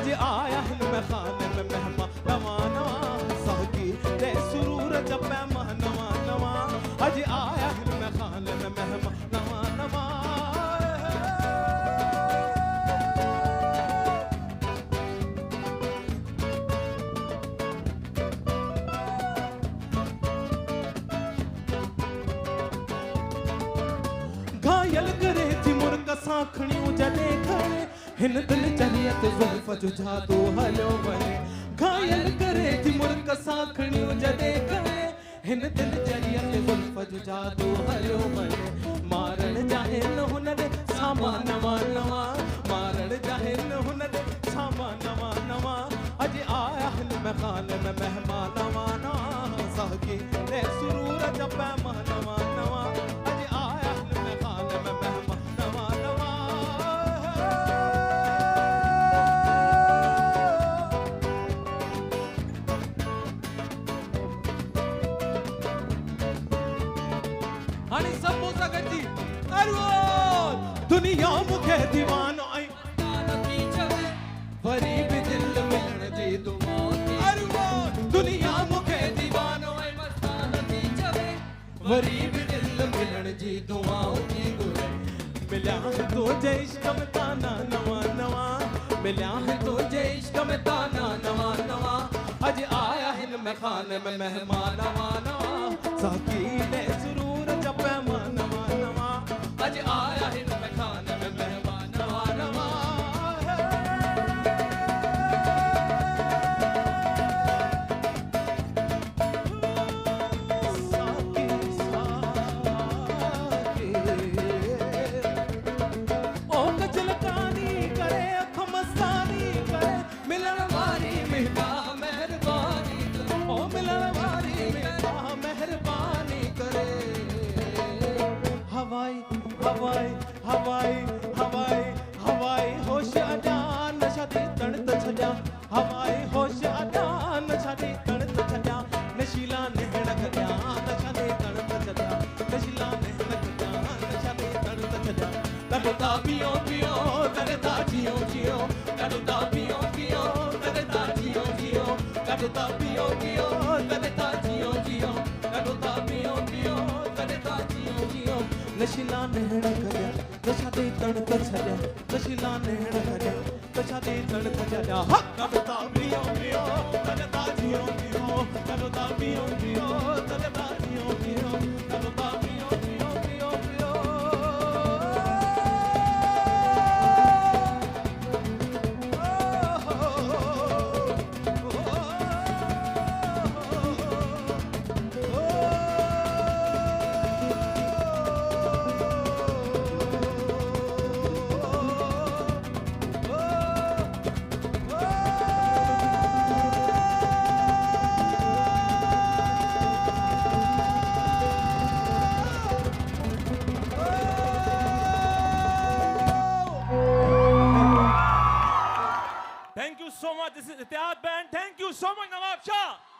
अज आया हिन में खाने में मेहमान नवा नवा साकी दे सुरूर जपै मां नवा नवा अज आया हिन में खाने में मेहमान नवा नवा घायल करे थी मुर्ग साखणियूं जॾे खणे हिन दिल चरियत ज़ुल्फ़ जो जादू हलियो वञे घायल करे थी मुर्ग साखणियूं जॾे खणे हिन दिल चरियत ज़ुल्फ़ जो जादू हलियो वञे मारण जाहे न हुन ॾे सामा नवा नवा मारण जाहे न हुन ॾे सामा नवा नवा अॼु आया हिन में खाने में मेहमान नवा नवा साकी दे सुरूर जपै मां नवा नवा अॼु आया हिन में खाने में मेहमान नवा नवा हाणे सब मूंसां गॾिजी अरवान दुनिया मूंखे दीवानो ऐं वरी बि दिल मिलण जी दुआ अरवान दुनिया मूंखे दीवानो ऐं मस्तान थी चवे वरी बि दिल मिलण जी दुआऊं थी घुरे मिलिया है तुझे इश्क में ताना नवा नवा मिलिया है तुझे इश्क में ताना नवा नवा अज आया हिन में खाने में मेहमान नवा नवा साकी ने सुरूर जपै मां नवा नवा अज आया हिन में खाने में मेहमान नवा नवा साकी साकी ओ कचलकानी करे अख मस्तानी करे मिलन वारी मेहता मेहरबानी करे ओ मिलन वारी मेहता मेहरबानी करे हवाई हवाई हवाई हवाई हवाई होश अदा नशा दे तड़त छजा हवाई होश अदा नशा दे तड़त छजा नशीला नहण गया नशा दे तड़त छजा नशीला नहण गया नशा दे तड़त छजा करता पियो पियो करता जियो जियो करता पियो पियो करता जियो जियो करता पियो पियो करता जियो जियो करता पियो पियो करता जियो जियो नशीला नहण गया नशा दे तड़त छजा नशीला नहण गया नशा दे तड़त छजा करता पियो पियो करता जियो जियो करता पियो पियो करता जियो जियो करता पियो पियो पियो पियो Thank you so much. This is Ittihad Band. Thank you so much, Nawab Shah.